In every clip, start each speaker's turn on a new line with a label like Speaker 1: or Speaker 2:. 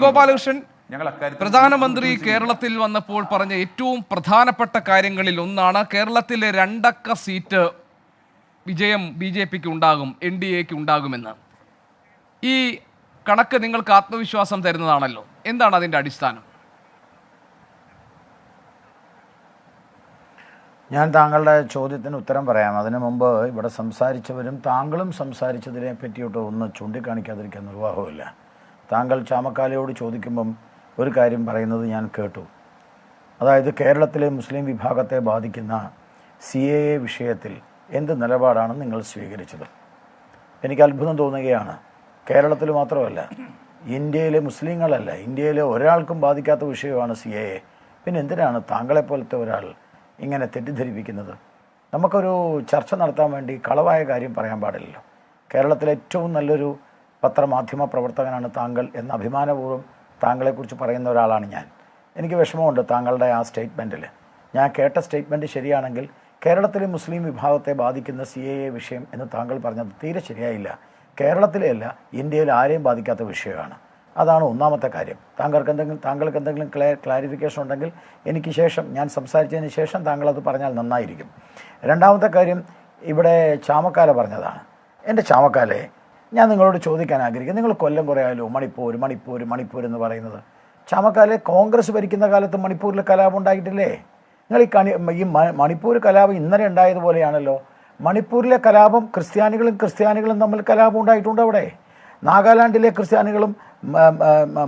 Speaker 1: ഗോപാലകൃഷ്ണൻ പ്രധാനമന്ത്രി കേരളത്തിൽ വന്നപ്പോൾ പറഞ്ഞ ഏറ്റവും പ്രധാനപ്പെട്ട കാര്യങ്ങളിൽ ഒന്നാണ് കേരളത്തിലെ 2 അക്ക സീറ്റ് വിജയം BJPക്ക് ഉണ്ടാകും, NDAക്ക് ഉണ്ടാകുമെന്ന്. ഈ കണക്ക് നിങ്ങൾക്ക് ആത്മവിശ്വാസം തരുന്നതാണല്ലോ. എന്താണ് അതിൻ്റെ അടിസ്ഥാനം?
Speaker 2: ഞാൻ താങ്കളുടെ ചോദ്യത്തിന് ഉത്തരം പറയാം. അതിനു മുമ്പ് ഇവിടെ സംസാരിച്ചവരും താങ്കളും സംസാരിച്ചതിനെ പറ്റിയിട്ട് ഒന്ന് ചൂണ്ടിക്കാണിക്കാതിരിക്കാൻ നിർവാഹമില്ല. താങ്കൾ ചാമക്കാലയോട് ചോദിക്കുമ്പം ഒരു കാര്യം പറയുന്നത് ഞാൻ കേട്ടു. അതായത് കേരളത്തിലെ മുസ്ലിം വിഭാഗത്തെ ബാധിക്കുന്ന CAA വിഷയത്തിൽ എന്ത് നിലപാടാണ് നിങ്ങൾ സ്വീകരിച്ചത്? എനിക്ക് അത്ഭുതം തോന്നുകയാണ്. കേരളത്തിൽ മാത്രമല്ല, ഇന്ത്യയിലെ മുസ്ലിങ്ങളല്ല, ഇന്ത്യയിലെ ഒരാൾക്കും ബാധിക്കാത്ത വിഷയമാണ് CAA. പിന്നെ എന്തിനാണ് താങ്കളെപ്പോലത്തെ ഒരാൾ ഇങ്ങനെ തെറ്റിദ്ധരിപ്പിക്കുന്നത്? നമുക്കൊരു ചർച്ച നടത്താൻ വേണ്ടി കളവായ കാര്യം പറയാൻ പാടില്ലല്ലോ. കേരളത്തിലെ ഏറ്റവും നല്ലൊരു പത്രമാധ്യമ പ്രവർത്തകനാണ് താങ്കൾ എന്ന അഭിമാനപൂർവ്വം താങ്കളെക്കുറിച്ച് പറയുന്ന ഒരാളാണ് ഞാൻ. എനിക്ക് വിഷമമുണ്ട് താങ്കളുടെ ആ സ്റ്റേറ്റ്മെൻറ്റിൽ. ഞാൻ കേട്ട സ്റ്റേറ്റ്മെൻറ്റ് ശരിയാണെങ്കിൽ കേരളത്തിലെ മുസ്ലിം വിഭാഗത്തെ ബാധിക്കുന്ന CAA വിഷയം എന്ന് താങ്കൾ പറഞ്ഞത് തീരെ ശരിയായില്ല. കേരളത്തിലെയല്ല, ഇന്ത്യയിൽ ആരെയും ബാധിക്കാത്ത വിഷയമാണ്. അതാണ് ഒന്നാമത്തെ കാര്യം. താങ്കൾക്ക് എന്തെങ്കിലും ക്ലാരിഫിക്കേഷൻ ഉണ്ടെങ്കിൽ എനിക്ക് ശേഷം, ഞാൻ സംസാരിച്ചതിന് ശേഷം താങ്കളത് പറഞ്ഞാൽ നന്നായിരിക്കും. രണ്ടാമത്തെ കാര്യം, ഇവിടെ ചാമക്കാല പറഞ്ഞതാണ്. എൻ്റെ ചാമക്കാലെ, ഞാൻ നിങ്ങളോട് ചോദിക്കാൻ ആഗ്രഹിക്കുന്നു. നിങ്ങൾ കൊല്ലം കുറേ ആയാലും മണിപ്പൂർ എന്ന് പറയുന്നത്. ചാമക്കാലെ കോൺഗ്രസ് ഭരിക്കുന്ന കാലത്ത് മണിപ്പൂരിൽ കലാപം ഉണ്ടായിട്ടില്ലേ? നിങ്ങൾ ഈ മണിപ്പൂർ കലാപം ഇന്നലെ ഉണ്ടായതുപോലെയാണല്ലോ. മണിപ്പൂരിലെ കലാപം ക്രിസ്ത്യാനികളും തമ്മിൽ കലാപം ഉണ്ടായിട്ടുണ്ട്. അവിടെ നാഗാലാൻഡിലെ ക്രിസ്ത്യാനികളും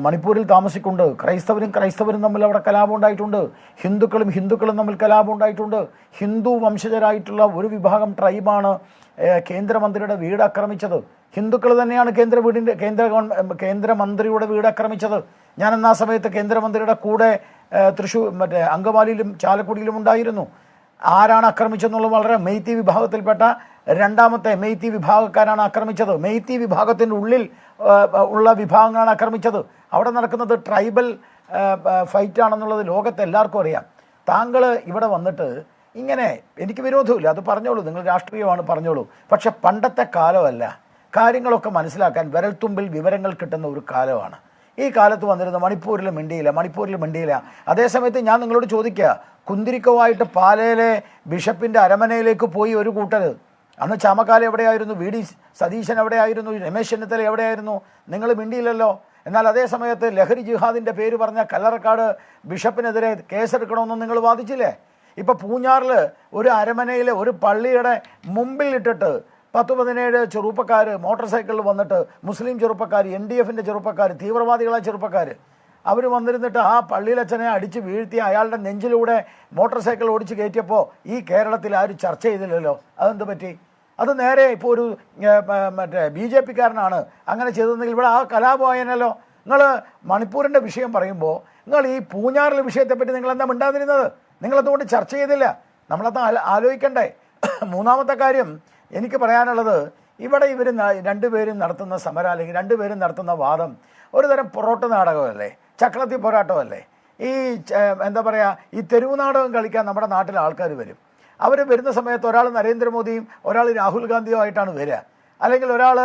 Speaker 2: മണിപ്പൂരിൽ താമസിക്കുന്നുണ്ട്. ക്രൈസ്തവരും തമ്മിൽ അവിടെ കലാപം ഉണ്ടായിട്ടുണ്ട്. ഹിന്ദുക്കളും തമ്മിൽ കലാപം ഉണ്ടായിട്ടുണ്ട്. ഹിന്ദു വംശജരായിട്ടുള്ള ഒരു വിഭാഗം ട്രൈബാണ് കേന്ദ്രമന്ത്രിയുടെ വീട് ആക്രമിച്ചത്. ഹിന്ദുക്കൾ തന്നെയാണ് കേന്ദ്രമന്ത്രിയുടെ വീട് ആക്രമിച്ചത്. ഞാൻ എന്നാ സമയത്ത് കേന്ദ്രമന്ത്രിയുടെ കൂടെ തൃശ്ശൂർ അങ്കമാലിയിലും ചാലക്കുടിയിലും ഉണ്ടായിരുന്നു. ആരാണ് ആക്രമിച്ചതെന്നുള്ളത് വളരെ മെയ്ത്തി വിഭാഗത്തിൽപ്പെട്ട രണ്ടാമത്തെ മെയ്ത്തി വിഭാഗക്കാരാണ് ആക്രമിച്ചത്. മെയ്ത്തി വിഭാഗത്തിൻ്റെ ഉള്ളിൽ ഉള്ള വിഭാഗങ്ങളാണ് ആക്രമിച്ചത്. അവിടെ നടക്കുന്നത് ട്രൈബൽ ഫൈറ്റാണെന്നുള്ളത് ലോകത്ത് എല്ലാവർക്കും അറിയാം. താങ്കൾ ഇവിടെ വന്നിട്ട് ഇങ്ങനെ, എനിക്ക് വിരോധമില്ല, അത് പറഞ്ഞോളൂ, നിങ്ങൾ രാഷ്ട്രീയമാണ് പറഞ്ഞോളൂ. പക്ഷെ പണ്ടത്തെ കാലമല്ല. കാര്യങ്ങളൊക്കെ മനസ്സിലാക്കാൻ വിരൽത്തുമ്പിൽ വിവരങ്ങൾ കിട്ടുന്ന ഒരു കാലമാണ്. ഈ കാലത്ത് വന്നിരുന്ന മണിപ്പൂരിൽ മിണ്ടിയില്ല. അതേസമയത്ത് ഞാൻ നിങ്ങളോട് ചോദിക്കുക, കുന്തിരിക്കവായിട്ട് പാലയിലെ ബിഷപ്പിൻ്റെ അരമനയിലേക്ക് പോയി ഒരു കൂട്ടർ. അന്ന് ചാമക്കാല എവിടെയായിരുന്നു? VD സതീശൻ എവിടെയായിരുന്നു? രമേശ് ചെന്നിത്തല എവിടെയായിരുന്നു? നിങ്ങൾ മിണ്ടിയില്ലല്ലോ. എന്നാൽ അതേ സമയത്ത് ലഹരി ജിഹാദിൻ്റെ പേര് പറഞ്ഞ കല്ലറക്കാട് ബിഷപ്പിനെതിരെ കേസെടുക്കണമെന്ന് നിങ്ങൾ വാദിച്ചില്ലേ? ഇപ്പം പൂഞ്ഞാറിൽ ഒരു അരമനയിലെ ഒരു പള്ളിയുടെ മുമ്പിൽ ഇട്ടിട്ട് 10-17 ചെറുപ്പക്കാർ മോട്ടോർ സൈക്കിളിൽ വന്നിട്ട്, മുസ്ലിം ചെറുപ്പക്കാർ, NDFൻ്റെ ചെറുപ്പക്കാർ, തീവ്രവാദികളായ ചെറുപ്പക്കാർ, അവർ വന്നിരുന്നിട്ട് ആ പള്ളിയിലച്ഛനെ അടിച്ച് വീഴ്ത്തി അയാളുടെ നെഞ്ചിലൂടെ മോട്ടോർ സൈക്കിൾ ഓടിച്ച് കയറ്റിയപ്പോൾ ഈ കേരളത്തിൽ ആരും ചർച്ച ചെയ്തില്ലല്ലോ. അതെന്ത് പറ്റി? അത് നേരെ ഇപ്പോൾ ഒരു BJPക്കാരനാണ് അങ്ങനെ ചെയ്തതെങ്കിൽ ഇവിടെ ആ കലാപമായനല്ലോ. നിങ്ങൾ മണിപ്പൂരിൻ്റെ വിഷയം പറയുമ്പോൾ നിങ്ങൾ ഈ പൂഞ്ഞാറിലെ വിഷയത്തെപ്പറ്റി നിങ്ങളെന്താ മിണ്ടാതിരുന്നത്? നിങ്ങളതുകൊണ്ട് ചർച്ച ചെയ്തില്ല. നമ്മളത് ആലോചിക്കണ്ടേ? മൂന്നാമത്തെ കാര്യം എനിക്ക് പറയാനുള്ളത്, ഇവിടെ ഇവർ രണ്ടുപേരും നടത്തുന്ന സമരം, അല്ലെങ്കിൽ രണ്ടുപേരും നടത്തുന്ന വാദം ഒരു തരം പൊറോട്ട് നാടകമല്ലേ, ചക്രത്തി പോരാട്ടമല്ലേ? ഈ എന്താ പറയുക, ഈ തെരുവ് നാടകം കളിക്കാൻ നമ്മുടെ നാട്ടിലെ ആൾക്കാർ വരും. അവർ വരുന്ന സമയത്ത് ഒരാൾ നരേന്ദ്രമോദിയും ഒരാൾ രാഹുൽ ഗാന്ധിയും ആയിട്ടാണ് വരിക, അല്ലെങ്കിൽ ഒരാൾ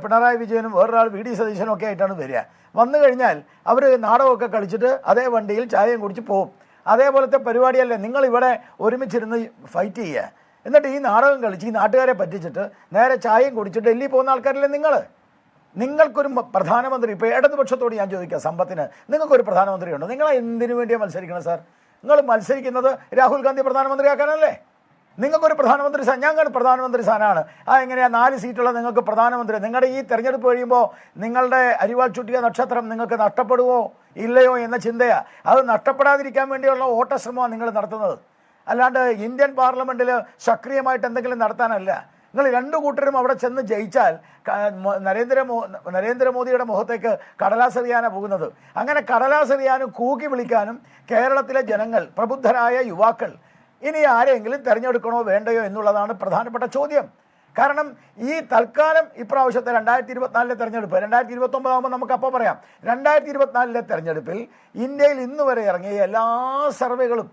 Speaker 2: പിണറായി വിജയനും വേറൊരാൾ VD സതീശനും ഒക്കെ ആയിട്ടാണ് വരിക. വന്നു കഴിഞ്ഞാൽ അവർ നാടകമൊക്കെ കളിച്ചിട്ട് അതേ വണ്ടിയിൽ ചായയും കുടിച്ച് പോകും. അതേപോലത്തെ പരിപാടിയല്ലേ നിങ്ങളിവിടെ ഒരുമിച്ചിരുന്ന് ഫൈറ്റ് ചെയ്യുക. എന്നിട്ട് ഈ നാടകം കളിച്ച് ഈ നാട്ടുകാരെ പറ്റിച്ചിട്ട് നേരെ ചായയും കുടിച്ചിട്ട് ഡൽഹി പോകുന്ന ആൾക്കാരല്ലേ നിങ്ങൾ? നിങ്ങൾക്കൊരു പ്രധാനമന്ത്രി, ഇപ്പോൾ ഇടതുപക്ഷത്തോട് ഞാൻ ചോദിക്കാം, സമ്പത്തിന് നിങ്ങൾക്കൊരു പ്രധാനമന്ത്രി ഉണ്ടോ? നിങ്ങൾ എന്തിനു വേണ്ടിയാണ് മത്സരിക്കണം സാർ? നിങ്ങൾ മത്സരിക്കുന്നത് രാഹുൽ ഗാന്ധി പ്രധാനമന്ത്രിയാക്കാനല്ലേ? നിങ്ങൾക്കൊരു പ്രധാനമന്ത്രി ഞങ്ങൾ പ്രധാനമന്ത്രി സ്ഥാനമാണ്. എങ്ങനെയാണ് 4 സീറ്റുള്ള നിങ്ങൾക്ക് പ്രധാനമന്ത്രി? നിങ്ങളുടെ ഈ തെരഞ്ഞെടുപ്പ് കഴിയുമ്പോൾ നിങ്ങളുടെ അരിവാൾ ചുറ്റിയ നക്ഷത്രം നിങ്ങൾക്ക് നഷ്ടപ്പെടുമോ ഇല്ലയോ എന്ന ചിന്തയാണ്. അത് നഷ്ടപ്പെടാതിരിക്കാൻ വേണ്ടിയുള്ള ഓട്ടശ്രമമാണ് നിങ്ങൾ നടത്തുന്നത്. അല്ലാണ്ട് ഇന്ത്യൻ പാർലമെൻറ്റിൽ സക്രിയമായിട്ട് എന്തെങ്കിലും നടത്താനല്ല. നിങ്ങൾ 2 കൂട്ടരും അവിടെ ചെന്ന് ജയിച്ചാൽ നരേന്ദ്രമോദിയുടെ മുഖത്തേക്ക് കടലാസെറിയാനാണ് പോകുന്നത്. അങ്ങനെ കടലാസെറിയാനും കൂക്കി വിളിക്കാനും കേരളത്തിലെ ജനങ്ങൾ, പ്രബുദ്ധരായ യുവാക്കൾ ഇനി ആരെങ്കിലും തിരഞ്ഞെടുക്കണോ വേണ്ടയോ എന്നുള്ളതാണ് പ്രധാനപ്പെട്ട ചോദ്യം. കാരണം ഈ തൽക്കാലം ഇപ്രാവശ്യത്തെ 2024 തെരഞ്ഞെടുപ്പ്, 2029 ആകുമ്പോൾ നമുക്കപ്പോൾ പറയാം. 2024 തെരഞ്ഞെടുപ്പിൽ ഇന്ത്യയിൽ ഇന്ന് വരെ ഇറങ്ങിയ എല്ലാ സർവേകളും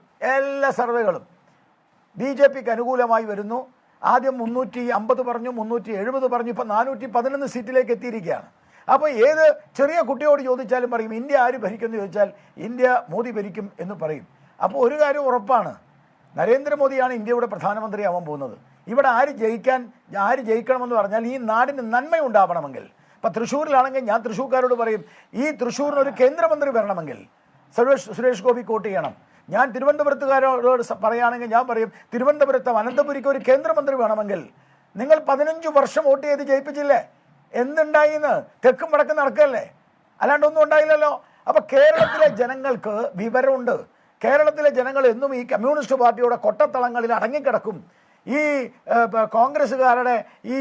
Speaker 2: BJPക്ക് അനുകൂലമായി വരുന്നു. ആദ്യം 350 പറഞ്ഞു, 370 പറഞ്ഞു, ഇപ്പോൾ 411 സീറ്റിലേക്ക് എത്തിയിരിക്കുകയാണ്. അപ്പോൾ ഏത് ചെറിയ കുട്ടിയോട് ചോദിച്ചാലും പറയും ഇന്ത്യ ആര് ഭരിക്കുമെന്ന് ചോദിച്ചാൽ ഇന്ത്യ മോദി ഭരിക്കും എന്ന് പറയും. അപ്പോൾ ഒരു കാര്യം ഉറപ്പാണ്, നരേന്ദ്രമോദിയാണ് ഇന്ത്യയുടെ പ്രധാനമന്ത്രിയാവാൻ പോകുന്നത്. ഇവിടെ ആര് ജയിക്കണമെന്ന് പറഞ്ഞാൽ ഈ നാടിന് നന്മയുണ്ടാവണമെങ്കിൽ, ഇപ്പം തൃശ്ശൂരിലാണെങ്കിൽ ഞാൻ തൃശ്ശൂർക്കാരോട് പറയും ഈ തൃശ്ശൂരിന് ഒരു കേന്ദ്രമന്ത്രി വരണമെങ്കിൽ സുരേഷ് ഗോപി വോട്ട് ചെയ്യണം. ഞാൻ തിരുവനന്തപുരത്തുകാരോട് പറയുകയാണെങ്കിൽ ഞാൻ പറയും തിരുവനന്തപുരത്ത് അനന്തപുരിക്ക് ഒരു കേന്ദ്രമന്ത്രി വേണമെങ്കിൽ നിങ്ങൾ 15 വർഷം വോട്ട് ചെയ്ത് ജയിപ്പിച്ചില്ലേ, എന്തുണ്ടായിന്ന്? തെക്കും വടക്കും നടക്കല്ലേ, അല്ലാണ്ട് ഒന്നും ഉണ്ടായില്ലല്ലോ. അപ്പോൾ കേരളത്തിലെ ജനങ്ങൾക്ക് വിവരമുണ്ട്. കേരളത്തിലെ ജനങ്ങൾ എന്നും ഈ കമ്മ്യൂണിസ്റ്റ് പാർട്ടിയുടെ കൊട്ടത്തളങ്ങളിൽ അടങ്ങിക്കിടക്കും. ഈ കോൺഗ്രസ്സുകാരുടെ ഈ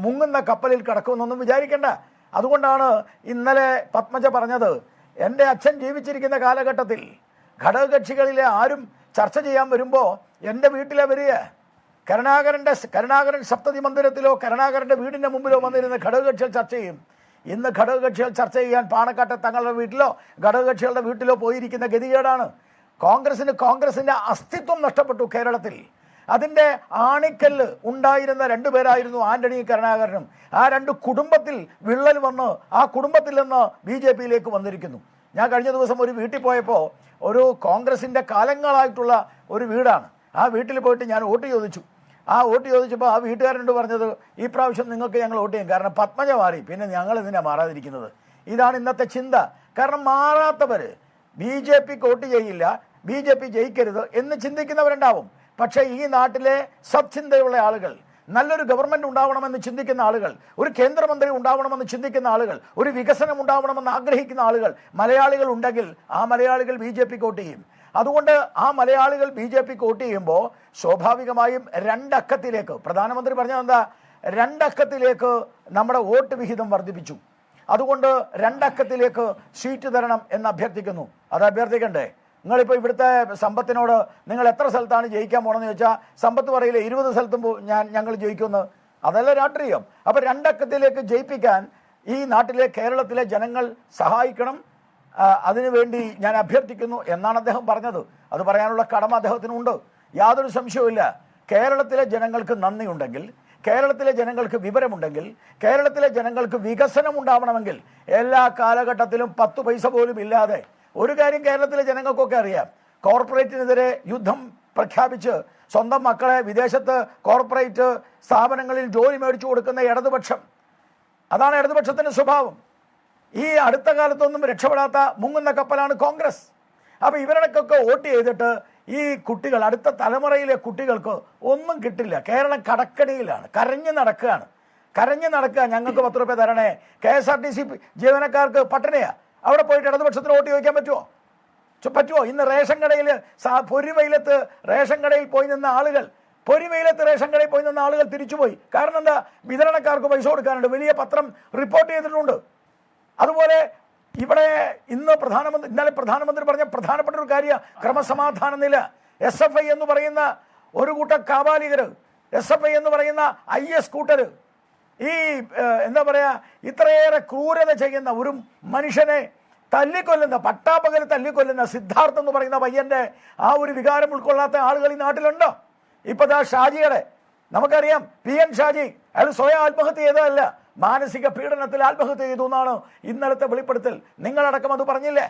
Speaker 2: മുങ്ങുന്ന കപ്പലിൽ കിടക്കുമെന്നൊന്നും വിചാരിക്കേണ്ട. അതുകൊണ്ടാണ് ഇന്നലെ പത്മജ പറഞ്ഞത്, എൻ്റെ അച്ഛൻ ജീവിച്ചിരിക്കുന്ന കാലഘട്ടത്തിൽ ഘടകകക്ഷികളിലെ ആരും ചർച്ച ചെയ്യാൻ വരുമ്പോൾ എൻ്റെ വീട്ടിലെ വരിക. കരുണാകരൻ സപ്തതി മന്ദിരത്തിലോ കരുണാകരൻ്റെ വീടിൻ്റെ മുമ്പിലോ വന്നിരുന്ന ഘടകകക്ഷികൾ ചർച്ച ചെയ്യും. ഇന്ന് ഘടകകക്ഷികൾ ചർച്ച ചെയ്യാൻ പാണക്കാട്ടെ തങ്ങളുടെ വീട്ടിലോ ഘടകകക്ഷികളുടെ വീട്ടിലോ പോയിരിക്കുന്ന ഗതികേടാണ്. കോൺഗ്രസിൻ്റെ അസ്തിത്വം നഷ്ടപ്പെട്ടു കേരളത്തിൽ. അതിൻ്റെ ആണിക്കല്ല് ഉണ്ടായിരുന്ന 2 പേരായിരുന്നു ആന്റണിയും കരുണാകരനും. ആ 2 കുടുംബത്തിൽ വിള്ളൽ വന്ന് ആ കുടുംബത്തിൽ നിന്ന് BJPയിലേക്ക് വന്നിരിക്കുന്നു. ഞാൻ കഴിഞ്ഞ ദിവസം ഒരു വീട്ടിൽ പോയപ്പോൾ ഒരു കോൺഗ്രസിൻ്റെ കാലങ്ങളായിട്ടുള്ള ഒരു വീടാണ്. ആ വീട്ടിൽ പോയിട്ട് ഞാൻ വോട്ട് ചോദിച്ചു. ആ വോട്ട് ചോദിച്ചപ്പോൾ ആ വീട്ടുകാരനോട് പറഞ്ഞത് ഈ പ്രാവശ്യം നിങ്ങൾക്ക് ഞങ്ങൾ വോട്ട് ചെയ്യും, കാരണം പത്മജ മാറി, പിന്നെ ഞങ്ങൾ ഇതിനെ മാറാതിരിക്കുന്നത്. ഇതാണ് ഇന്നത്തെ ചിന്ത. കാരണം മാറാത്തവർ BJPക്ക് വോട്ട് ചെയ്യില്ല, BJP ജയിക്കരുത് എന്ന് ചിന്തിക്കുന്നവരുണ്ടാവും. പക്ഷേ ഈ നാട്ടിലെ സത്ചിന്തയുള്ള ആളുകൾ, നല്ലൊരു ഗവൺമെൻറ് ഉണ്ടാവണമെന്ന് ചിന്തിക്കുന്ന ആളുകൾ, ഒരു കേന്ദ്രമന്ത്രി ഉണ്ടാവണമെന്ന് ചിന്തിക്കുന്ന ആളുകൾ, ഒരു വികസനം ഉണ്ടാവണമെന്ന് ആഗ്രഹിക്കുന്ന ആളുകൾ മലയാളികൾ ഉണ്ടെങ്കിൽ ആ മലയാളികൾ BJPക്ക് വോട്ട് ചെയ്യും. അതുകൊണ്ട് ആ മലയാളികൾ BJPക്ക് വോട്ട് ചെയ്യുമ്പോൾ സ്വാഭാവികമായും 2 അക്കത്തിലേക്ക്, പ്രധാനമന്ത്രി പറഞ്ഞത് എന്താ, 2 അക്കത്തിലേക്ക് നമ്മുടെ വോട്ട് വിഹിതം വർദ്ധിപ്പിച്ചു. അതുകൊണ്ട് 2 അക്കത്തിലേക്ക് സീറ്റ് തരണം എന്ന് അഭ്യർത്ഥിക്കുന്നു. അത് അഭ്യർത്ഥിക്കണ്ടേ? നിങ്ങളിപ്പോൾ ഇവിടുത്തെ സമ്പത്തിനോട് നിങ്ങൾ എത്ര സ്ഥലത്താണ് ജയിക്കാൻ പോകണമെന്ന് ചോദിച്ചാൽ സമ്പത്ത് പറയില്ല 20 സ്ഥലത്തും ഞങ്ങൾ ജയിക്കുമെന്ന്. അതല്ല രാഷ്ട്രീയം. അപ്പോൾ 2 അക്കത്തിലേക്ക് ജയിപ്പിക്കാൻ ഈ നാട്ടിലെ കേരളത്തിലെ ജനങ്ങൾ സഹായിക്കണം. അതിനുവേണ്ടി ഞാൻ അഭ്യർത്ഥിക്കുന്നു എന്നാണ് അദ്ദേഹം പറഞ്ഞത്. അത് പറയാനുള്ള കടമ അദ്ദേഹത്തിനുണ്ട്, യാതൊരു സംശയവുമില്ല. കേരളത്തിലെ ജനങ്ങൾക്ക് നന്ദിയുണ്ടെങ്കിൽ, കേരളത്തിലെ ജനങ്ങൾക്ക് വിവരമുണ്ടെങ്കിൽ, കേരളത്തിലെ ജനങ്ങൾക്ക് വികസനം ഉണ്ടാവണമെങ്കിൽ എല്ലാ കാലഘട്ടത്തിലും 10 പൈസ പോലും ഇല്ലാതെ ഒരു കാര്യം കേരളത്തിലെ ജനങ്ങൾക്കൊക്കെ അറിയാം, കോർപ്പറേറ്റിനെതിരെ യുദ്ധം പ്രഖ്യാപിച്ച് സ്വന്തം മക്കളെ വിദേശത്ത് കോർപ്പറേറ്റ് സ്ഥാപനങ്ങളിൽ ജോലി മേടിച്ചു കൊടുക്കുന്ന ഇടതുപക്ഷം, അതാണ് ഇടതുപക്ഷത്തിൻ്റെ സ്വഭാവം. ഈ അടുത്ത കാലത്തൊന്നും രക്ഷപ്പെടാത്ത മുങ്ങുന്ന കപ്പലാണ് കോൺഗ്രസ്. അപ്പോൾ ഇവരുടെക്കൊക്കെ വോട്ട് ചെയ്തിട്ട് ഈ കുട്ടികൾ, അടുത്ത തലമുറയിലെ കുട്ടികൾക്ക് ഒന്നും കിട്ടില്ല. കേരളം കടക്കടിയിലാണ്, കരഞ്ഞു നടക്കുക. ഞങ്ങൾക്ക് 10 രൂപ തരണേ. KSRTC ജീവനക്കാർക്ക് പട്ടിണിയാ. അവിടെ പോയിട്ട് ഇടതുപക്ഷത്തിന് വോട്ട് ചോദിക്കാൻ പറ്റുമോ? ഇന്ന് റേഷൻ കടയിൽ പൊരിവെയിലത്ത് റേഷൻ കടയിൽ പോയി നിന്ന ആളുകൾ തിരിച്ചുപോയി. കാരണം എന്താ? വിതരണക്കാർക്ക് പൈസ കൊടുക്കാനുണ്ട്. വലിയ പത്രം റിപ്പോർട്ട് ചെയ്തിട്ടുണ്ട്. അതുപോലെ ഇവിടെ ഇന്നലെ പ്രധാനമന്ത്രി പറഞ്ഞ പ്രധാനപ്പെട്ട ഒരു കാര്യം, ക്രമസമാധാന നില. SFI എന്ന് പറയുന്ന ഒരു കൂട്ടം കാബാലികർ, SFI എന്ന് പറയുന്ന IS കൂട്ടർ, ഈ എന്താ പറയുക, ഇത്രയേറെ ക്രൂരത ചെയ്യുന്ന ഒരു മനുഷ്യനെ പട്ടാപ്പകൽ തല്ലിക്കൊല്ലുന്ന സിദ്ധാർത്ഥ് എന്ന് പറയുന്ന പയ്യൻ്റെ ആ ഒരു വികാരം ഉൾക്കൊള്ളാത്ത ആളുകൾ ഈ നാട്ടിലുണ്ടോ? ഇപ്പോൾ ഷാജിയുടെ നമുക്കറിയാം, PN ഷാജി, അയാൾ സ്വയം ആത്മഹത്യ ചെയ്തതല്ല, മാനസിക പീഡനത്തിൽ ആത്മഹത്യ ചെയ്തു എന്നാണ് ഇന്നലത്തെ വെളിപ്പെടുത്തൽ. നിങ്ങളടക്കം അത് പറഞ്ഞില്ലേ?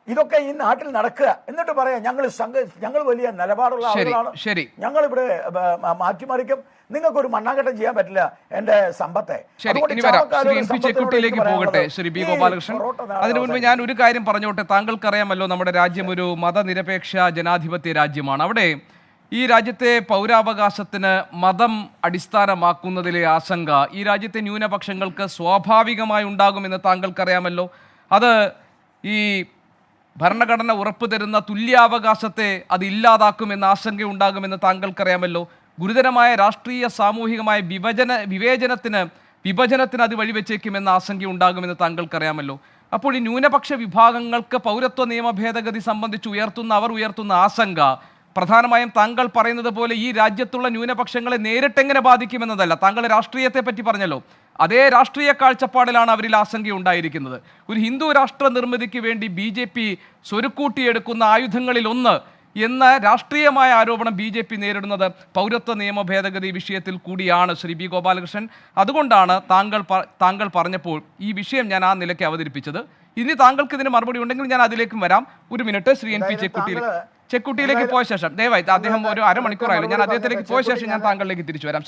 Speaker 2: ഇതൊക്കെ ഈ നാട്ടിൽ നടക്കുക. എന്നിട്ട് പറയാം ഞങ്ങൾ വലിയ നിലപാടുള്ള ആളുകളാണ്, ഞങ്ങളിവിടെ മാറ്റിമറിക്കും, നിങ്ങൾക്കൊരു മണ്ണാങ്കട്ടം ചെയ്യാൻ പറ്റില്ല എൻ്റെ സമ്പത്തെ.
Speaker 1: പോകട്ടെ ശ്രീ B. ഗോപാലകൃഷ്ണൻ. അതിനു മുൻപ് ഞാൻ ഒരു കാര്യം പറഞ്ഞോട്ടെ. താങ്കൾക്കറിയാമല്ലോ, നമ്മുടെ രാജ്യം ഒരു മതനിരപേക്ഷ ജനാധിപത്യ രാജ്യമാണ്. അവിടെ ഈ രാജ്യത്തെ പൗരാവകാശത്തിന് മതം അടിസ്ഥാനമാക്കുന്നതിലെ ആശങ്ക ഈ രാജ്യത്തെ ന്യൂനപക്ഷങ്ങൾക്ക് സ്വാഭാവികമായി ഉണ്ടാകുമെന്ന് താങ്കൾക്കറിയാമല്ലോ. അത് ഈ ഭരണഘടന ഉറപ്പു തരുന്ന തുല്യാവകാശത്തെ അത് ഇല്ലാതാക്കുമെന്ന ആശങ്കയുണ്ടാകുമെന്ന് താങ്കൾക്കറിയാമല്ലോ. ഗുരുതരമായ രാഷ്ട്രീയ സാമൂഹികമായ വിഭജനത്തിന് അത് വഴിവെച്ചേക്കുമെന്ന ആശങ്കയുണ്ടാകുമെന്ന് താങ്കൾക്കറിയാമല്ലോ. അപ്പോൾ ഈ ന്യൂനപക്ഷ വിഭാഗങ്ങൾക്ക് പൗരത്വ നിയമ ഭേദഗതി സംബന്ധിച്ച് അവർ ഉയർത്തുന്ന ആശങ്ക പ്രധാനമായും താങ്കൾ പറയുന്നത് പോലെ ഈ രാജ്യത്തുള്ള ന്യൂനപക്ഷങ്ങളെ നേരിട്ടെങ്ങനെ ബാധിക്കുമെന്നതല്ല. താങ്കൾ രാഷ്ട്രീയത്തെ പറ്റി പറഞ്ഞല്ലോ, അതേ രാഷ്ട്രീയ കാഴ്ചപ്പാടിലാണ് അവരിൽ ആശങ്കയുണ്ടായിരിക്കുന്നത്. ഒരു ഹിന്ദു രാഷ്ട്ര നിർമ്മിതിക്ക് വേണ്ടി BJP സ്വരുക്കൂട്ടിയെടുക്കുന്ന ആയുധങ്ങളിൽ ഒന്ന് എന്ന രാഷ്ട്രീയമായ ആരോപണം BJP നേരിടുന്നത് പൗരത്വ നിയമ ഭേദഗതി വിഷയത്തിൽ കൂടിയാണ് ശ്രീ B. ഗോപാലകൃഷ്ണൻ. അതുകൊണ്ടാണ് താങ്കൾ പറഞ്ഞപ്പോൾ ഈ വിഷയം ഞാൻ ആ നിലയ്ക്ക് അവതരിപ്പിച്ചത്. ഇനി താങ്കൾക്ക് ഇതിന് മറുപടി ഉണ്ടെങ്കിൽ ഞാൻ അതിലേക്കും വരാം. ഒരു മിനിറ്റ്. ശ്രീ NP ചെക്കുട്ടിയിലേക്ക് പോയ ശേഷം ദയവായി അദ്ദേഹം ഒരു അരമണിക്കൂറായാലും ഞാൻ അദ്ദേഹത്തിലേക്ക് പോയ ശേഷം ഞാൻ താങ്കളിലേക്ക് തിരിച്ചു വരാം.